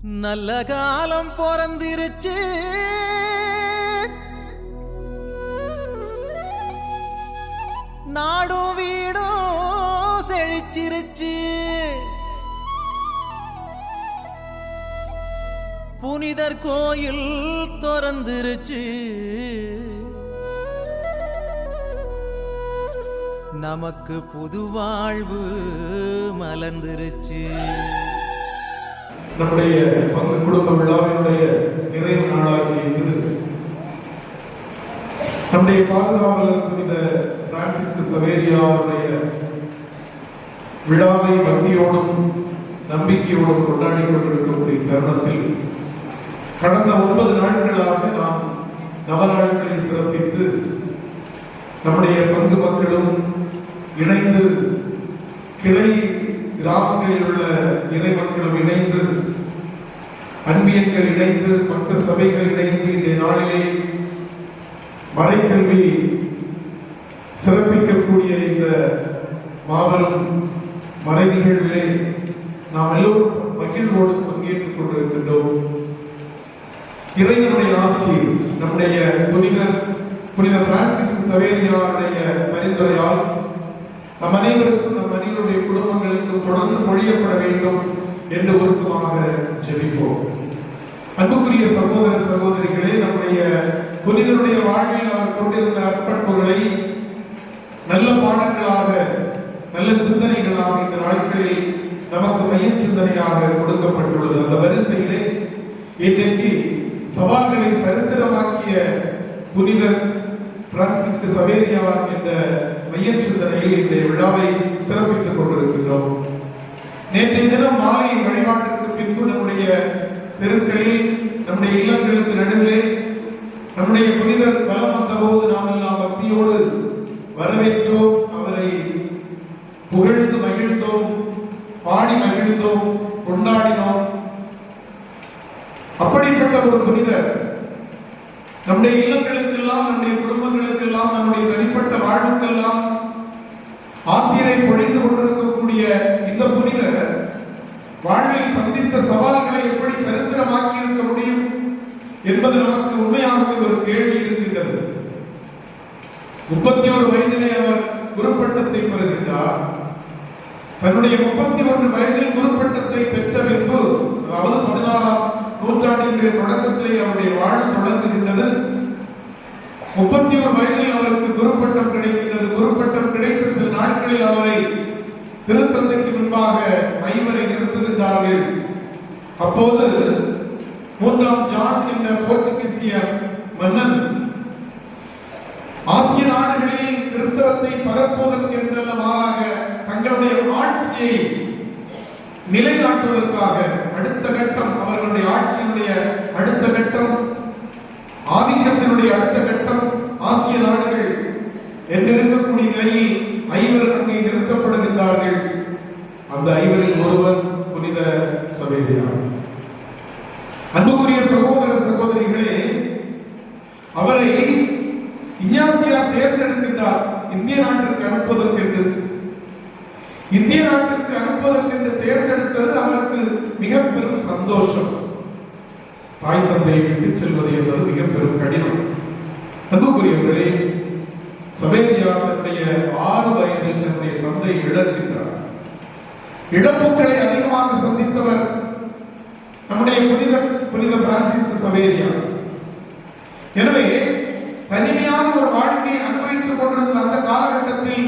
நல்ல காலம் பிறந்திருச்சு, நாடும் வீடும் செழிச்சிருச்சு, புனிதர் கோயில் திறந்துருச்சு, நமக்கு புது வாழ்வு மலர்ந்துருச்சு. நம்முடைய பங்கு குடும்ப விழாவினுடைய நிறைவு நாளாகிய இன்று நம்முடைய பாதுகாவலர் புனித பிரான்சிஸ் சவேரியாருடைய விழாவை பக்தியோடும் நம்பிக்கையோடும் கொண்டாடி கொண்டிருக்கக்கூடிய தருணத்தில் கடந்த 9 நாட்களாக நாம் நவநாட்களை சிறப்பித்து நம்முடைய பங்கு மக்களும் இணைந்து கிளை கிராமங்களில் உள்ள இறை மக்களும் இணைந்து அன்பியங்கள் இணைந்து பக்த சபைகள் இணைந்து இந்த நாளிலே மறைக்கல்வி சிறப்பிக்கக்கூடிய இந்த மாபெரும் மறை நிகழ்விலே நாம் எல்லோரும் மகிழ்வோடு பங்கேற்றுக் கொண்டிருக்கின்றோம். இறைவனுடைய ஆசி நம்முடைய புனித பிரான்சிஸ் சவேரியாருடைய பரிந்துரையால் நம் அனைவருக்கும் நம் அனைவருடைய குடும்பங்களுக்கும் தொடர்ந்து பொழியப்பட வேண்டும் என்று உருக்கமாக ஜெபிப்போம். அன்புக்குரிய சகோதர சகோதரிகளே, நம்முடைய புனிதருடைய வாழ்வில் அவர் கொண்டிருந்த அர்ப்பணிப்புகளை நல்ல பாடங்களாக நல்ல சிந்தனைகளாக இந்த நாட்களில் நமக்கு மைய சிந்தனையாக கொடுக்கப்பட்டுள்ளது. அந்த வரிசையிலே இன்றைக்கு சவால்களை சரித்திரமாக்கிய புனிதர் பிரான்சிஸ் சவேரியார் என்ற மைய சிந்தனையில் இந்த விழாவை சிறப்பித்துக் கொண்டிருக்கின்றோம். நேற்றைய தினம் மாலை வழிபாட்டிற்கு பின்பு நம்முடைய தெருக்களில் நம்முடைய இல்லங்களுக்கு நடுவிலே நம்முடைய புனிதர் வலம் வந்தபோது நாம் எல்லாம் பக்தியோடு வரவேற்றோம், அவரை புகழ்ந்து மகிழ்ந்தோம், பாடி மகிழ்ந்தோம், கொண்டாடினோம். அப்படிப்பட்ட ஒரு புனிதர் நம்முடைய இல்லங்களுக்கெல்லாம் நம்முடைய குடும்பங்களுக்கெல்லாம் நம்முடைய தனிப்பட்ட வாழ்வுக்கெல்லாம் ஆசிரியரை பொழிந்து கொண்டிருக்கக்கூடிய இந்த புனிதர் வாழ்வில் சந்தித்த சவால்களை எப்படி சரித்திரமாக்கி இருக்க முடியும் என்பது நமக்கு உண்மையாகவே ஒரு கேள்வி இருக்கின்றது. 31 வயதிலே அவர் குருப்பட்டத்தை பெறுகின்றார். தன்னுடைய 31 வயதில் குருப்பட்டத்தை பெற்ற பின்பு, அதாவது 16ஆம் நூற்றாண்டினுடைய தொடக்கத்திலே அவருடைய வாழ்வு தொடங்குகின்றது. 31 வயதில் அவருக்கு குருப்பட்டம் கிடைக்கின்றது. குருப்பட்டம் கிடைத்த சில நாட்களில் அவரை திருத்தந்தைக்கு முன்பாக ஐவரை நிறுத்துகின்றார்கள். அப்போது 3ஆம் ஜான் என்ற போர்ச்சுகீசிய மன்னன் ஆசிய நாடுகளில் கிறிஸ்தவத்தை பரப்புவதற்கு என்றல்ல மாறாக தங்களுடைய ஆட்சியை நிலைநாட்டுவதற்காக அடுத்த கட்டம், அவர்களுடைய ஆட்சியினுடைய அடுத்த கட்டம், ஆதிக்கத்தினுடைய அடுத்த கட்டம் ஆசிய நாடுகள் என்று இருக்கக்கூடிய நிலையில் ஐவர் அங்கே நிறுத்தப்படுகின்றார்கள். அந்த ஐவரில் ஒருவர் புனித சவேரியார். அன்புக்குரிய சகோதர சகோதரிகளே, அவரை இஞ்ஞாசியார் தேர்ந்தெடுக்கின்றார் இந்திய நாட்டிற்கு அனுப்புவதற்கென்று. இந்திய நாட்டிற்கு அனுப்புவதற்கென்று தேர்ந்தெடுத்தது அவருக்கு மிக பெரும் சந்தோஷம். தாய் தந்தையை விட்டு செல்வது என்பது மிக பெரும் கடினம். அன்புக்குரியவர்களே, சவேரியார் தன்னுடைய 6 வயதில் தன்னுடைய தந்தை இழக்கின்றார். இழப்புகளை அதிகமாக சந்தித்தவர் நம்முடைய புனித பிரான்சிஸ் சவேரியார். எனவே தனிமையான ஒரு வாழ்க்கையை அனுபவித்துக் கொண்டிருந்த அந்த காலகட்டத்தில்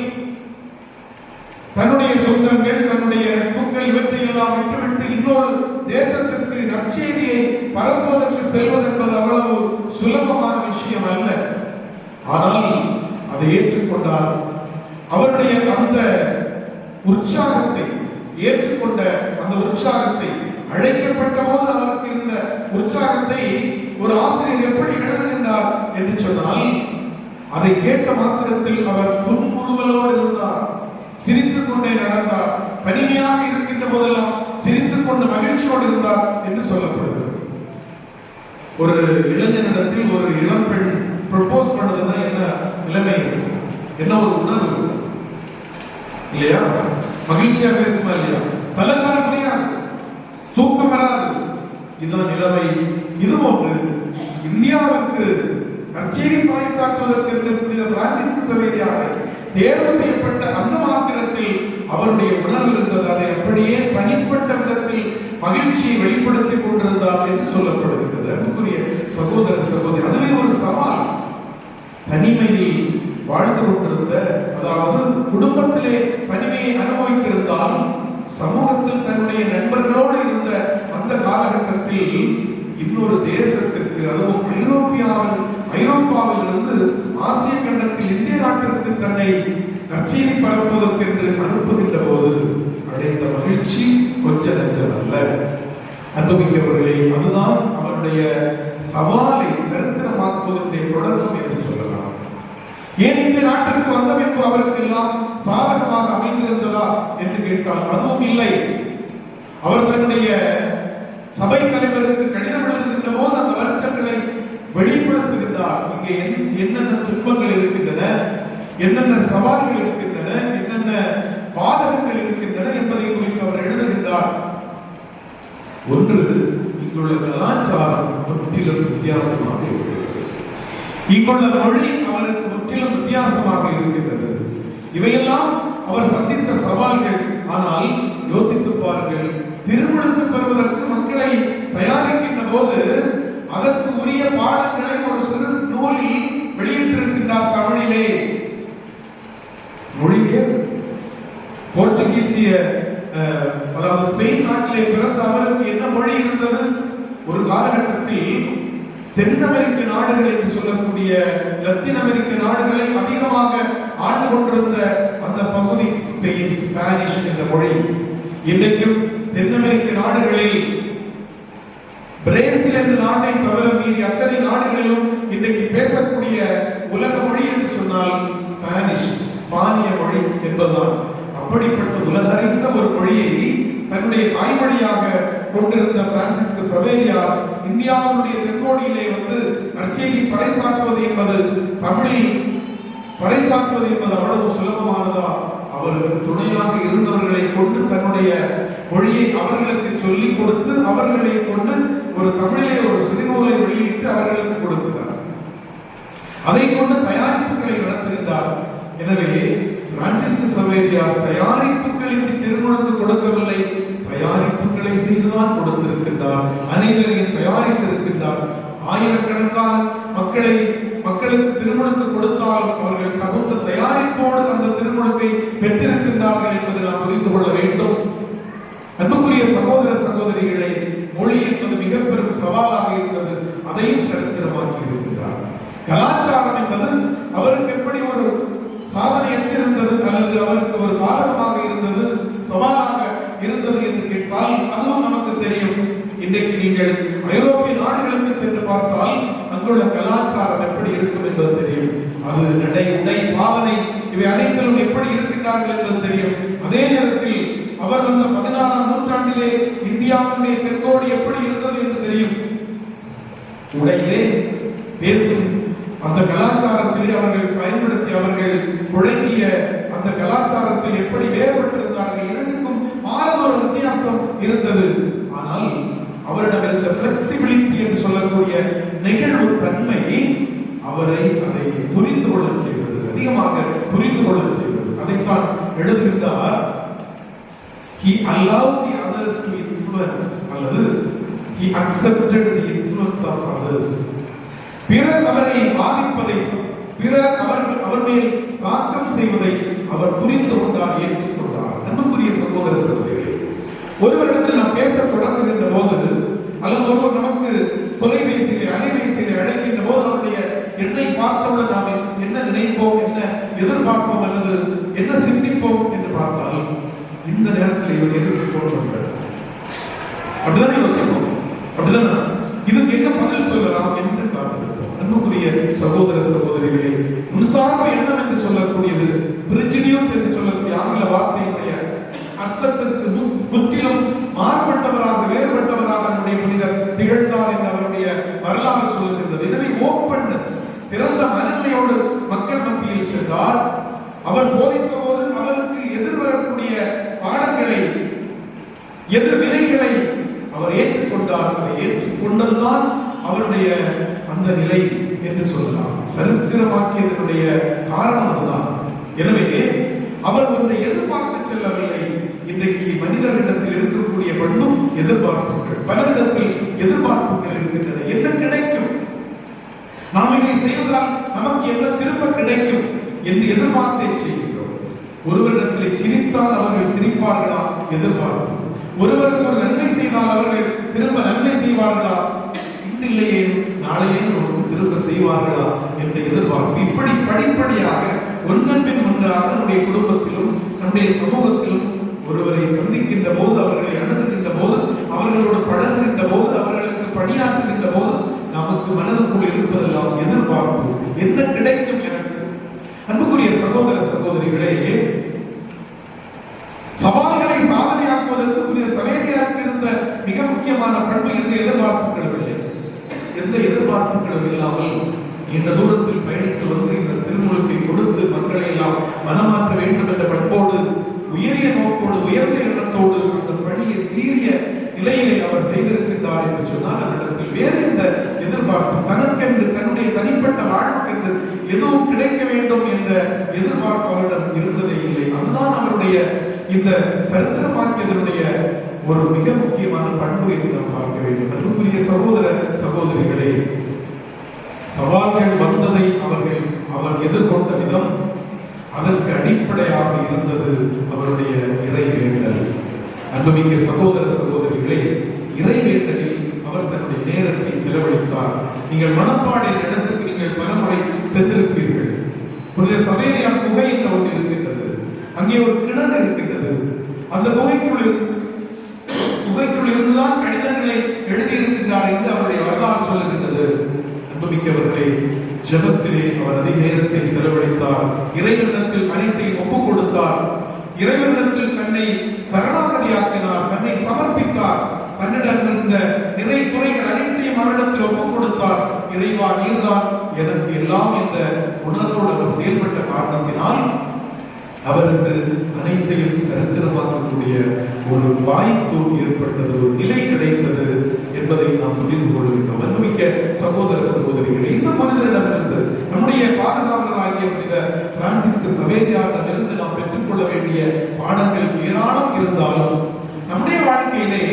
தன்னுடைய சொந்தங்கள், தன்னுடைய நட்புகள் இவற்றை எல்லாம் விட்டுவிட்டு இன்னொரு தேசத்திற்கு நற்செய்தியை பரப்புவதற்கு செல்வது என்பது அவ்வளவு சுலபமான விஷயம் அல்ல. ஆனால் அதை ஏற்றுக்கொண்டார். அவருடைய அந்த உற்சாகத்தை ஏற்றுக்கொண்ட அந்த உற்சாகத்தை, அழைக்கப்பட்ட போது அவருக்கு இருந்த உற்சாகத்தை ஒரு ஆசிரியர் எப்படி எழுதுகின்றார் என்று சொன்னால், அதை கேட்ட மாத்திரத்தில் அவர் புன்முறுவலோடு இருந்தார், சிரித்துக் கொண்டே நடந்தார், தனிமையாக இருக்கின்ற போதெல்லாம் சிரித்துக் கொண்டு மகிழ்ச்சியோடு இருந்தார் என்று சொல்லப்படுகிறது. ஒரு இளைஞனிடத்தில் ஒரு இளம்பெண் ப்ரொபோஸ் பண்ணதுன்னா என்ன நிலைமை, என்ன ஒரு உணர்வு இல்லையா? மகிழ்ச்சியாக இருக்குமா இல்லையா? தலை காண முடியாது, தூக்கம் வராது, இதுதான் நிலைமை. இதுபோன்று இந்தியாவுக்கு நற்செய்தி பறைசாற்றுவதற்கு என்று புனித பிரான்சிஸ் சவேரியாரை தேர்வு செய்யப்பட்ட அந்த மாத்திரத்தில் அவருடைய உணர்வு இருந்தது. அதை அப்படியே தனிப்பட்ட விதத்தில் மகிழ்ச்சியை வெளிப்படுத்திக் கொண்டிருந்தார் என்று சொல்லப்படுகிறது. அன்புக்குரிய சகோதர சகோதரி, அதுவே ஒரு சவால். தனிமையில் வாழ்ந்து கொண்டிருந்த, அதாவது குடும்பத்திலே தனிமையை அனுபவித்திருந்தால் சமூகத்தில் தன்னுடைய நண்பர்களோடு இருந்த அந்த காலகட்டத்தில் இன்னொரு தேசத்திற்கு, அதுவும் ஐரோப்பாவில் இருந்து ஆசிய கண்டத்தில் இந்திய நாட்டிற்கு தன்னை நற்செய்தி பரப்புவதற்கு என்று அனுப்புகின்ற போது அடைந்த மகிழ்ச்சி கொஞ்ச நஞ்சம் அல்ல. அனுபவிக்கவர்களே, அதுதான் அவருடைய சவாலை சரித்திரமாக்குவதற்குடைய தொடக்கம் என்று சொல்லலாம். ஏன் இந்த நாட்டிற்கு வந்த பின்பு அவருக்கு எல்லாம் சாதகமாக அமைந்திருந்ததா என்று கேட்டால் அதுவும் இல்லை. அவர் தன்னுடைய சபை தலைவருக்கு கடிதம் எழுதுகின்ற போது அந்த வருத்தங்களை வெளிப்படுத்துகின்றார். இங்கே என்னென்ன துன்பங்கள் இருக்கின்றன, என்னென்ன சவால்கள் இருக்கின்றன, என்னென்ன பாதகங்கள் இருக்கின்றன என்பதை குறித்து அவர் எழுதுகின்றார். ஒன்று, இங்குள்ள கலாச்சாரம் முற்றிலும் வித்தியாசமாக இருக்கிறது. இங்குள்ள மொழி அவருக்கு முற்றிலும் வித்தியாசமாக இருக்கின்றது. இவையெல்லாம் அவர் சந்தித்த சவால்கள். ஆனால் யோசித்து பாருங்கள், திருமணத்து பெறுவதற்கு மக்களை தயாரிக்கின்ற போது அதற்கு உரிய பாடங்களை ஒரு சிறு நூலில் வெளியிட்டிருக்கின்றார். தமிழிலே மொழியே போர்ச்சுகீசிய, அதாவது ஸ்பெயின் நாட்டிலே பிறந்த அவருக்கு என்ன மொழி இருந்தது? ஒரு காலகட்டத்தில் தென் அமெரிக்க நாடுகள் என்று சொல்லக்கூடிய லத்தீன் அமெரிக்க நாடுகளை அதிகமாக ஆண்டு கொண்டிருந்த அந்த பகுதி ஸ்பெயின், ஸ்பானிஷ் என்ற மொழி. இன்றைக்கும் தென் அமெரிக்க நாடுகளில் பிரேசில் என்ற நாட்டை தவிர மீதி அத்தனை நாடுகளிலும் இன்றைக்கு பேசக்கூடிய உலக மொழி என்று சொன்னால் ஸ்பானிஷ், ஸ்பானிய மொழி என்பதுதான். அப்படிப்பட்ட உலகறிந்த ஒரு மொழியை தன்னுடைய தாய்மொழியாக கொண்டிருந்த பிரான்சிஸ் சவேரியார் இந்தியாவுடைய தென்கோடியிலே வந்து நற்செய்தி பறைசாற்றுவது என்பது, தமிழில் பறைசாற்றுவது என்பது அவ்வளவு சுலபமானதா? அவருக்கு துணையாக இருந்தவர்களை கொண்டு தன்னுடைய மொழியை அவர்களுக்கு சொல்லிக் கொடுத்து அவர்களை கொண்டு ஒரு தமிழிலே ஒரு சிறுநூலை வெளியிட்டு அவர்களுக்கு கொடுக்கிறார். அதை கொண்டு தயாரிப்புகளை நடத்துகின்றார். எனவே பிரான்சிஸ் சவேரியார் தயாரிப்புகளின்றி திருமணத்து கொடுக்கவில்லை, தயாரிப்புகளை செய்துதான் கொடுத்திருக்கின்றார். அனைவரையும் தயாரித்திருக்கின்றார். ஆயிரக்கணக்கான மக்களுக்கு திருமணத்து கொடுத்தால் அவர்கள் தகுந்த தயாரிப்போடு அந்த திருமணத்தை பெற்றிருக்கின்றார்கள் என்பதை நாம் புரிந்து கொள்ள வேண்டும். அன்புக்குரிய சகோதர சகோதரிகளை, மொழி என்பது மிக பெரும் சவாலாக இருந்தது. அதையும் சரித்திரமாக்கி இருக்கிறார். கலாச்சாரம் என்பது அவருக்கு எப்படி ஒரு சாதனையற்றிருந்தது அல்லது அவருக்கு ஒரு பாதகமாக இருந்தது, சவாலாக இருந்தது என்று கேட்டால் அதுவும் நமக்கு தெரியும். இன்றைக்கு நீங்கள் ஐரோப்பிய நாடுகளுக்கு சென்று பார்த்தால் அங்குள்ள கலாச்சாரம் எப்படி இருக்கும் என்பது தெரியும். அது நடை, உடை, பாவனை இவை அனைத்திலும் எப்படி இருக்கின்றார்கள் என்பது தெரியும். அதே நேரத்தில் அவர் வந்த 16ஆம் நூற்றாண்டிலே இந்தியாவுடைய தெற்கோடி எப்படி இருந்தது என்று தெரியும். உடையிலே பேசும் அந்த கலாச்சாரத்திலே அவர்கள் பயன்படுத்தி அவர்கள் புழங்கிய அந்த கலாச்சாரத்தில் எப்படி வேறுபட்டிருந்தார்கள். இரண்டுக்கும் மாறுதொரு வித்தியாசம் இருந்தது. ஆனால் அவரிடம் இருந்த பிளெக்சிபிலிட்டி என்று சொல்லக்கூடிய நெகிழ்வு தன்மை அவரை அதை புரிந்து கொள்ள செய்வது, அதிகமாக புரிந்து கொள்ள செய்வது. அதைத்தான் எழுதுகின்றார். He allowed the others to influence, அல்லது he accepted the influence of others. பிறர் அவரை பாதிப்பதை, பிறர் அவர் மேல் தாக்கம் செய்வதை அவர் புரிந்து கொண்டார், ஏற்றுக்கொண்டார். அன்புக்குரிய சகோதர சகோதரிகளே, ஒருவரிடத்தில் நாம் பேச தொடங்குகின்ற போது அல்லது ஒருவர் நமக்கு தொலைபேசியிலே அலைபேசியிலே அழைக்கின்ற போது அவருடைய எண்ணை பார்த்தவுடன் நாம் என்ன நினைப்போம், என்ன எதிர்பார்ப்போம் அல்லது என்ன சிந்திப்போம் என்று பார்த்தால் இந்த நேரத்தில் இவர் எதிர்த்து போன் பண்றார், அப்படிதானே யோசிப்போம், அப்படிதானே இதுக்கு என்ன பதில் சொல்லலாம் என்று காத்திருப்போம். அன்புக்குரிய சகோதர சகோதரிகளே, முன்சார்பு எண்ணம் என்று சொல்லக்கூடியது, பிரிஜிடியூஸ் என்று சொல்லக்கூடிய ஆங்கில வார்த்தையுடைய அர்த்தத்திற்கு முற்றிலும் மாறுபட்டவராக, வேறுபட்டவராக நம்முடைய புனிதர் திகழ்ந்தார் என்று அவருடைய வரலாறு சொல்லுகின்றது. எனவே ஓப்பன்னஸ், திறந்த மனநிலையோடு மக்கள் மத்தியில் சென்றார். அவர் போதித்த போது அவருக்கு எதிர்வரக்கூடிய பாடங்களை, எதிர்வினைகளை அவர் ஏற்றுக்கொண்டார். ஏற்றுக்கொண்டார். அதை ஏற்றுக்கொண்டதுதான் அவருடைய அந்த நிலை என்று சொல்லலாம். சரித்திரமாக்கியதனுடைய காரணம் அதுதான். எனவே அவர் ஒன்றை எதிர்பார்த்து செல்லவில்லை. இன்றைக்கு மனிதரிடத்தில் இருக்கக்கூடிய பண்பும் எதிர்பார்ப்புகள், பலரிடத்தில் எதிர்பார்ப்புகள் இருக்கின்றன. என்ன கிடைக்கும், நாம் இதை செய்வதால் நமக்கு என்ன திரும்ப கிடைக்கும் என்று எதிர்பார்த்தே செய்கிறோம். ஒருவரிடத்தில் சிரித்தால் அவர்கள் சிரிப்பார்களா எதிர்பார்ப்பு, ஒருவருக்கு ஒரு நன்மை செய்தால் அவர்கள் திரும்ப நன்மை செய்வார்களா, இல்லையே நாளையே நமக்கு திரும்ப செய்வார்களா என்ற எதிர்பார்ப்பு. இப்படி படிப்படியாக ஒன்றன் பின் ஒன்றாக நம்முடைய குடும்பத்திலும் நம்முடைய சமூகத்திலும் ஒருவரை சந்திக்கின்ற போது, அவர்களை அணுகுகின்ற போது, அவர்களோடு பழகுகின்ற போது, அவர்களுக்கு பணியாற்றுகின்ற போது நமக்கு மனதுக்குள் இருப்பதெல்லாம் எதிர்பார்ப்பு. என்ன கிடைக்கும் எனக்கு? அன்புக்குரிய சகோதர சகோதரிகளே, சவால்களை சாதனையாக்குவதற்கு சவேரியாருக்கு இருந்த மிக முக்கியமான பண்பு எந்த எதிர்பார்ப்புகளும் இல்லை. எந்த எதிர்பார்ப்புகளும் இல்லாமல் இந்த தூரத்தில் பயணித்து வந்து இந்த திருமுழுக்கை கொடுத்து மக்களை எல்லாம் மனமாற்ற வேண்டும் என்ற பண்போடு, உயரிய நோக்கோடு, உயர்ந்த எண்ணத்தோடு அந்த பணியை சீரிய நிலையிலே அவர் செய்திருக்கின்றார் என்று சொன்னால் அவரிடத்தில் வேறு எந்த எதிர்பார்ப்பு, தனக்கென்று தன்னுடைய தனிப்பட்ட வாழ்க்கைக்கு எதுவும் கிடைக்க வேண்டும் என்ற எதிர்பார்ப்பு அவரிடம் இருந்ததே இல்லை. அதுதான் அவருடைய இந்த சரித்திரமாக்கியதனுடைய ஒரு மிக முக்கியமான பண்பு என்று நாம் பார்க்க வேண்டும். அன்புக்குரிய சகோதர சகோதரிகளே, சவால்கள் வந்ததை அவர் எதிர்கொண்ட விதம், அதற்கு அடிப்படையாக இருந்தது அவருடைய இறைவேண்டல். அன்புமிக்க சகோதர சகோதரிகளே, இறைவேண்டலில் அவர் தன்னுடைய நேரத்தை செலவழித்தார். நீங்கள் மணப்பாடின் இடத்துக்கு நீங்கள் பலமுறை சென்றிருப்பீர்கள். புனித சவேரியா குகை என்ற ஒன்று இருக்கின்றது. அங்கே ஒரு கிணறு இருக்கின்றது. அந்த குகைக்குள் இருந்துதான் கடிதங்களை எழுதியிருக்கின்றார் என்று அவருடைய வரலாறு சொல்லுகின்றது. அன்புமிக்கவர்களே, ஜெபத்திலே அவர் அதிக நேரத்தை செலவழித்தார். இறைவனிடத்தில் அனைத்தையும் ஒப்புக் கொடுத்தார். இறைவனிடத்தில் தன்னை சரணாகதியாக்கினார், தன்னை சமர்ப்பித்தார். தன்னிடம் இருந்த நிறை குறைகள் அனைத்தையும் அவரிடத்தில் ஒப்புக் கொடுத்தார். இறைவா, நீர்தான் எனக்கு எல்லாம் என்ற உணர்வோடு அவர் செயல்பட்ட காரணத்தினால் அவருக்கு அனைத்தையும் சரித்திரமாக்கக்கூடிய ஒரு வாய்ப்பு ஏற்பட்டது, ஒரு நிலை கிடைத்தது என்பதை நாம் புரிந்து கொள்ள வேண்டும். அன்புமிக்க சகோதர சகோதரிகளே, இந்த மனிதரிடமிருந்து நம்முடைய பாதுகாவலராகிய புனித பிரான்சிஸ் சவேரியாரிடமிருந்து நாம் பெற்றுக்கொள்ள வேண்டிய பாடங்கள் ஏராளம் இருந்தாலும் நம்முடைய வாழ்க்கையிலே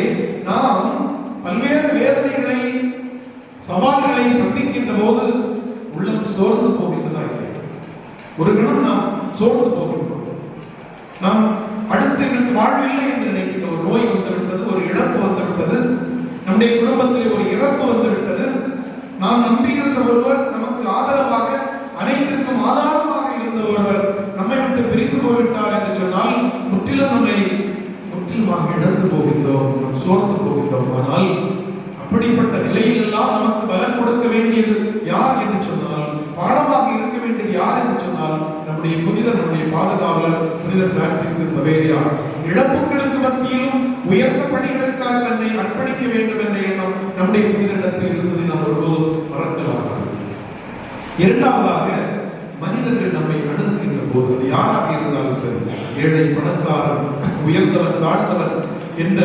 நாம் பல்வேறு வேதனைகளை, சவால்களை சந்திக்கின்ற போது உள்ளம் சோர்ந்து போகின்றதா இல்லை? ஒரு கணம் நாம் சோர்ந்து போகின்றோம். நாம் அடுத்து எனக்கு வாழ்வில்லை என்று நினைக்கிற ஒரு நோய் வந்துவிட்டது, ஒரு இழப்பு வந்துவிட்டது, நம்முடைய குடும்பத்தில் ஒரு இறப்பு வந்துவிட்டது. நாம் நம்பியிருந்த ஒருவர், நமக்கு ஆதரவாக அனைத்திற்கும் ஆதாரமாக இருந்த ஒருவர் நம்மை விட்டு பிரிந்து போய்விட்டார் என்று சொன்னால் முற்றிலுமாக இழந்து போகின்றோம், நாம் சோர்ந்து போகின்றோம். ஆனால் அப்படிப்பட்ட நிலையில் எல்லாம் நமக்கு பலம் கொடுக்க வேண்டியது யார் என்று சொன்னால், பாடமாக இருக்க வேண்டியது யார் என்று சொன்னால் நம்முடைய புனிதர், நம்முடைய பாதுகாவலர் புனித பிரான்சிஸ் சவேரியார். இழப்புகளுக்கு மத்தியிலும் உயர்ந்த பணிகளுக்காக தன்னை அர்ப்பணிக்க வேண்டும் என்ற எண்ணம் நம்முடைய புனிதரிடத்தில் இருந்ததை நாம் ஒருபோதும் மறக்கலாகாது. இரண்டாவதாக, மனிதர்கள் நம்மை அணுகுகின்ற போது, அது யாராக இருந்தாலும் சரி, ஏழை பணக்காரர், உயர்ந்தவர் தாழ்ந்தவர் என்ற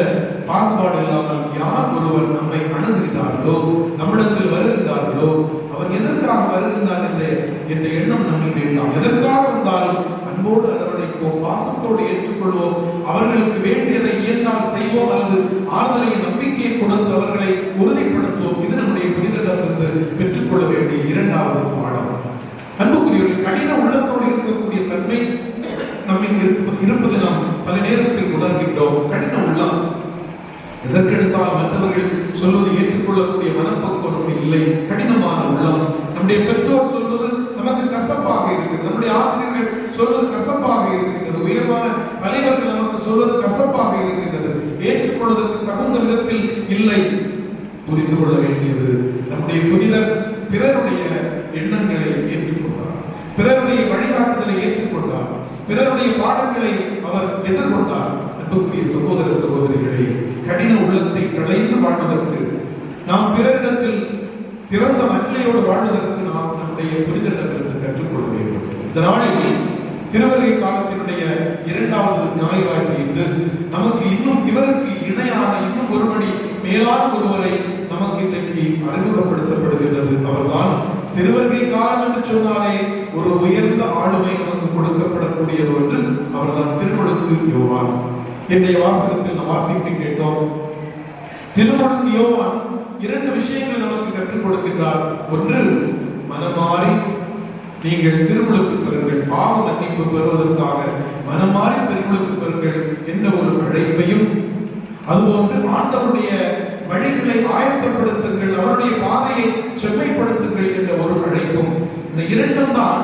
பாகுபாடு இல்லாமல் யார் ஒருவர் நம்மை அணுகுகிறார்களோ, நம்மிடத்தில் வருகிறார்களோ, அவர் எதற்காக வருகின்றார் என்ற எண்ணம் நம்மில் வேண்டாம். எதற்காக வந்தாலும் அன்போடு அரவணைப்போம், பாசத்தோடு ஏற்றுக்கொள்வோம், அவர்களுக்கு வேண்டியதை இயன்றால் செய்வோம், அல்லது ஆறுதலை, நம்பிக்கையை கொடுத்து அவர்களை உறுதிப்படுத்துவோம். இது நம்முடைய புனிதரிடமிருந்து பெற்றுக்கொள்ள வேண்டிய இரண்டாவது பாடம். அன்புக்குரியவர்கள், கடின உள்ளத்தோடு இருக்கக்கூடிய தன்மை நம்மில் இருப்பது நாம் பல நேரத்தில் உணர்கின்றோம். கடின உள்ளம், எதற்கெடுத்தால் மற்றவர்கள் சொல்வதை ஏற்றுக்கொள்ளக்கூடிய மனப்பக்குவம் இல்லை. கடினமான உள்ளம். நம்முடைய பெற்றோர் சொல்வது நமக்கு கசப்பாக இருக்கிறது, நம்முடைய ஆசிரியர்கள் சொல்வது கசப்பாக இருக்கிறது, உயர்வான தலைவர்கள் நமக்கு சொல்வது கசப்பாக இருக்கிறது, ஏற்றுக்கொள்வதற்கு தகுந்த விதத்தில் இல்லை. புரிந்து கொள்ள வேண்டியது, நம்முடைய புனிதர் பிறருடைய எண்ணங்களை ஏற்றுக்கொண்டார், பிறருடைய வழிகாட்டுதலை ஏற்றுக்கொண்டார், பிறருடைய பாடங்களை அவர் எதிர்கொண்டார். அன்புக்குரிய சகோதர சகோதரிகளே, கடின உள்ளத்தை களைந்து வாழ்வதற்கு, நாம் பிறரிடத்தில் திறந்த மல்லையோடு வாழ்வதற்கு நாம் நம்முடைய புனிதரிடமிருந்து கற்றுக்கொள்ள வேண்டும். இந்த நாளில் திருவருகை காலத்தினுடைய இரண்டாவது ஞாயிறாகி இன்று நமக்கு இன்னும் இவருக்கு இணையான இன்னும் ஒருபடி மேலான ஒருவரை நமக்கு இன்றைக்கு அறிமுகப்படுத்தப்படுகின்றது. அவர்தான் திருவருகை காலம் என்று சொன்னாலே ஒரு உயர்ந்த ஆளுமை நமக்கு கொடுக்கப்படக்கூடியது என்று அவர்தான் திருமுழுக்கு யோவான். இன்றைய வாசகத்தில் நாம் வாசிக்க கேட்டோம். திருமுழுக்கு யோவான் 2 விஷயங்கள் நமக்கு கற்றுக் கொடுக்கின்றார். ஒன்று, மனமாறி நீங்கள் திருமுழுக்கு பெறுங்கள், பாவ மன்னிப்பு பெறுவதற்காக மனமாறி திருமுழுக்கு பெறுங்கள் என்ற ஒரு அழைப்பையும், அதுபோன்று ஆண்டவருடைய வழிகளை ஆயத்தப்படுத்துங்கள், அவருடைய பாதையை செம்மைப்படுத்துங்கள் என்ற ஒரு அழைப்பும். இந்த 2ம் தான்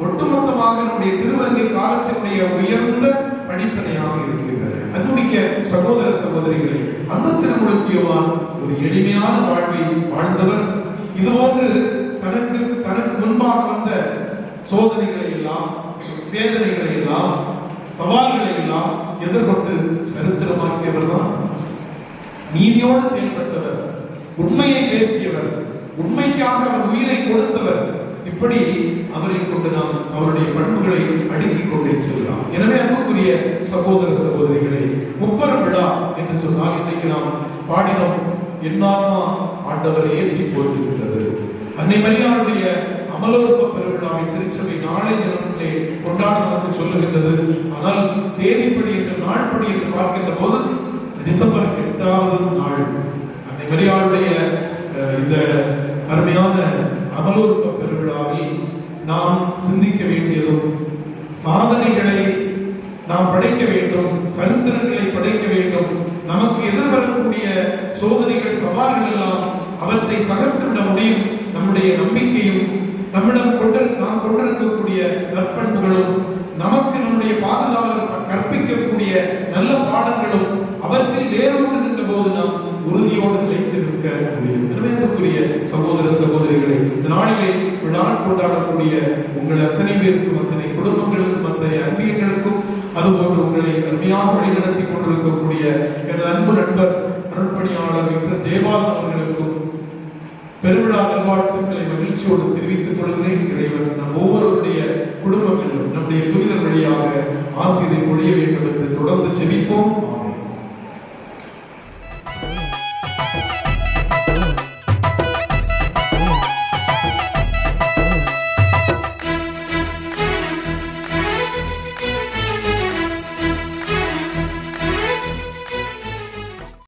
ஒட்டுமொத்தமாக நம்முடைய திருவருகை காலத்தினுடைய உயர்ந்த படிப்பனையாக இருக்கின்றன. அன்புமிக்க சகோதர சகோதரிகளே, அந்த திருமுழுக்கு யோவான் ஒரு எளிமையான வாழ்வை வாழ்ந்தவர். இதுபோன்று தனக்கு முன்பாக வந்த சோதனைகளை எல்லாம், வேதனைகளை எல்லாம், சவால்களை எல்லாம் எதிர்கொண்டு சரித்திரமாக்கியவர் தான். நீதியோடு செயல்பட்டவர், உண்மையை பேசியவர், உண்மைக்காக அவர் உயிரை கொடுத்தவர். இப்படி அவரை கொண்டு நாம் அவருடைய பண்புகளை அடுக்கிக் கொண்டே செல்லலாம். எனவே அன்புக்குரிய சகோதர சகோதரிகளே, முப்பெரும் விழா என்று சொன்னால் இன்றைக்கு நாம் பாடினோம், என்னாமா ஆண்டவரை ஏற்றி போற்றுகின்றது. அன்னை மரியாளுடைய அமலோற்ப பெருவிழாவை திருச்சபை நாளை தினத்திலே கொண்டாட நமக்கு சொல்லுகின்றது. ஆனால் தேதிப்படி என்று நாள்படி என்று பார்க்கின்ற போது டிசம்பர் 8வது நாள் அன்னை மரியாளுடைய இந்த அருமையான அமலோற்ப பெருவிழாவில் நாம் சிந்திக்க வேண்டியதும், சாதனைகளை நாம் படைக்க வேண்டும், சரித்திரங்களை படைக்க வேண்டும். நமக்கு எதிர்வரக்கூடிய சோதனைகள், சவால்கள் எல்லாம் அவற்றை தகர்த்துவிட முடியும். நம்முடைய நம்பிக்கையும், நம்மிடம் நாம் கொண்டிருக்கக்கூடிய நற்பண்புகளும், நமக்கு நம்முடைய பாதுகாவலர் கற்பிக்கக்கூடிய நல்ல பாடங்களும் அவற்றில் வேறுபடுகின்ற போது நாம் உறுதியோடு நிலைத்து நிற்க முடியும். நிறைவேற்றக்கூடிய சகோதர சகோதரிகளை, இந்த நாளிலே விழா கொண்டாடக்கூடிய உங்கள் அத்தனை பேருக்கும், அத்தனை குடும்பங்களுக்கும், அத்தனை அன்பியங்களுக்கும், அதுபோன்று உங்களை அருமையாக வழிநடத்தி கொண்டிருக்கக்கூடிய எனது அன்பு நண்பர் அருட்பணியாளர் விக்டர் தேவால் அவர்களுக்கும் பெருவிழா நல்வாழ்த்துக்களை மகிழ்ச்சியோடு தெரிவித்துக் கொள்கிறேன். இறைவன் நம் ஒவ்வொரு